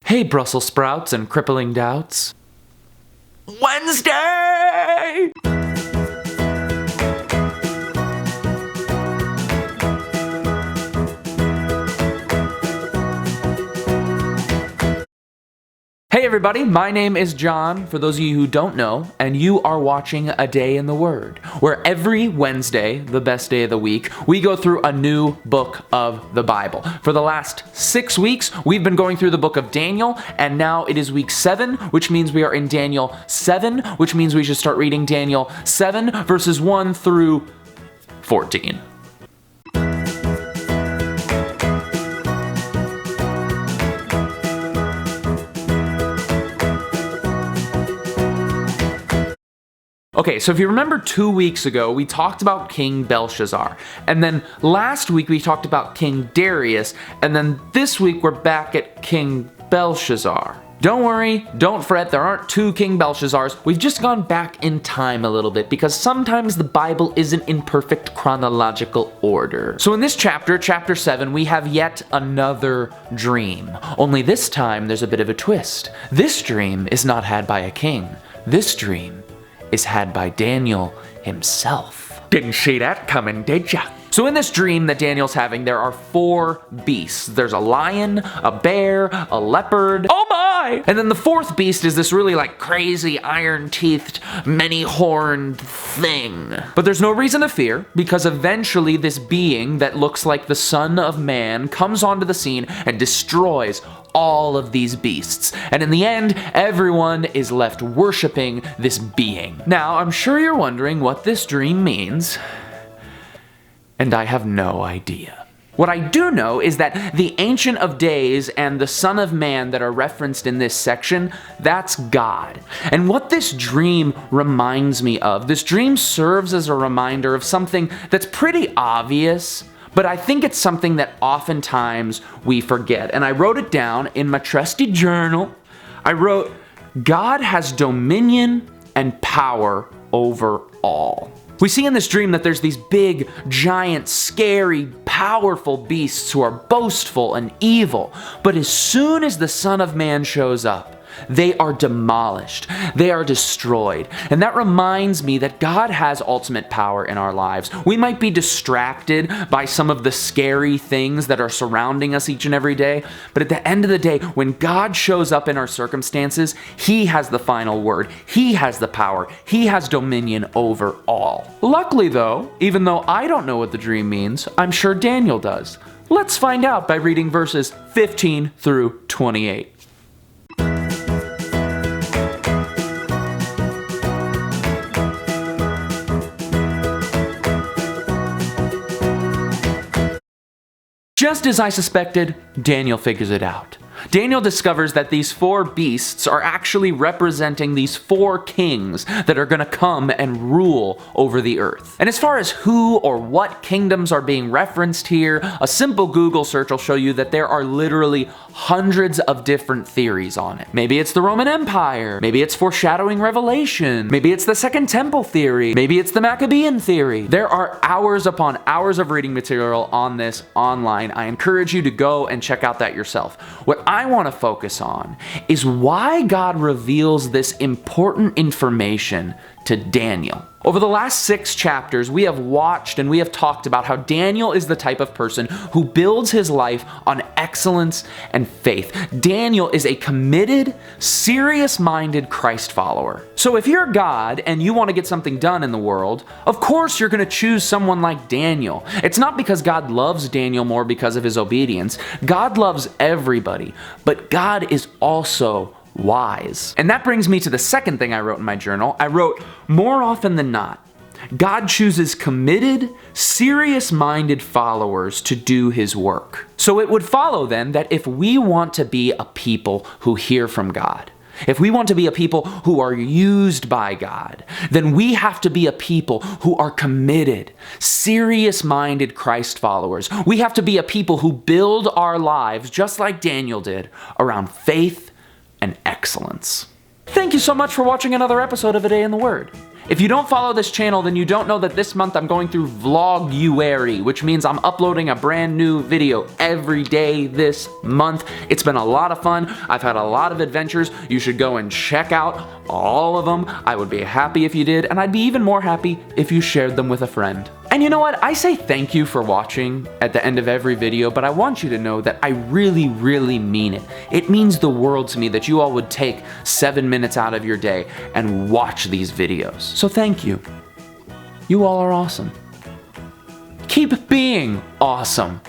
Hey, Brussels sprouts and crippling doubts. Wednesday! Hey everybody, my name is John, for those of you who don't know, and you are watching A Day in the Word, where every Wednesday, the best day of the week, we go through a new book of the Bible. For the last 6 weeks, we've been going through the book of Daniel, and now it is week 7, which means we are in Daniel 7, which means we should start reading Daniel 7, verses 1 through 14. Okay, so if you remember 2 weeks ago, we talked about King Belshazzar, and then last week we talked about King Darius, and then this week we're back at King Belshazzar. Don't worry, don't fret, there aren't 2 King Belshazzars. We've just gone back in time a little bit because sometimes the Bible isn't in perfect chronological order. So in this chapter, chapter 7, we have yet another dream. Only this time there's a bit of a twist. This dream is not had by a king. This dream is had by Daniel himself. Didn't see that coming, did ya? So in this dream that Daniel's having, there are 4 beasts. There's a lion, a bear, a leopard, oh my! And then the 4th beast is this really crazy iron-teethed, many-horned thing. But there's no reason to fear, because eventually this being that looks like the Son of Man comes onto the scene and destroys all of these beasts. And in the end, everyone is left worshiping this being. Now, I'm sure you're wondering what this dream means, and I have no idea. What I do know is that the Ancient of Days and the Son of Man that are referenced in this section, that's God. And what this dream reminds me of, this dream serves as a reminder of something that's pretty obvious, but I think it's something that oftentimes we forget. And I wrote it down in my trusty journal. I wrote, God has dominion and power over all. We see in this dream that there's these big, giant, scary, powerful beasts who are boastful and evil. But as soon as the Son of Man shows up, they are demolished. They are destroyed. And that reminds me that God has ultimate power in our lives. We might be distracted by some of the scary things that are surrounding us each and every day, but at the end of the day, when God shows up in our circumstances, He has the final word. He has the power. He has dominion over all. Luckily though, even though I don't know what the dream means, I'm sure Daniel does. Let's find out by reading verses 15 through 28. Just as I suspected, Daniel figures it out. Daniel discovers that these 4 beasts are actually representing these 4 kings that are going to come and rule over the earth. And as far as who or what kingdoms are being referenced here, a simple Google search will show you that there are literally hundreds of different theories on it. Maybe it's the Roman Empire, maybe it's foreshadowing Revelation, maybe it's the Second Temple theory, maybe it's the Maccabean theory. There are hours upon hours of reading material on this online. I encourage you to go and check out that yourself. What I want to focus on is why God reveals this important information to Daniel. Over the last 6 chapters, we have watched and we have talked about how Daniel is the type of person who builds his life on excellence and faith. Daniel is a committed, serious-minded Christ follower. So if you're God and you want to get something done in the world, of course you're going to choose someone like Daniel. It's not because God loves Daniel more because of his obedience. God loves everybody, but God is also wise. And that brings me to the second thing I wrote in my journal. I wrote, more often than not, God chooses committed, serious-minded followers to do His work. So it would follow then that if we want to be a people who hear from God, if we want to be a people who are used by God, then we have to be a people who are committed, serious-minded Christ followers. We have to be a people who build our lives, just like Daniel did, around faith and excellence. Thank you so much for watching another episode of A Day in the Word. If you don't follow this channel, then you don't know that this month I'm going through Vloguary, which means I'm uploading a brand new video every day this month. It's been a lot of fun. I've had a lot of adventures. You should go and check out all of them. I would be happy if you did, and I'd be even more happy if you shared them with a friend. And you know what? I say thank you for watching at the end of every video, but I want you to know that I really, really mean it. It means the world to me that you all would take 7 minutes out of your day and watch these videos. So thank you. You all are awesome. Keep being awesome.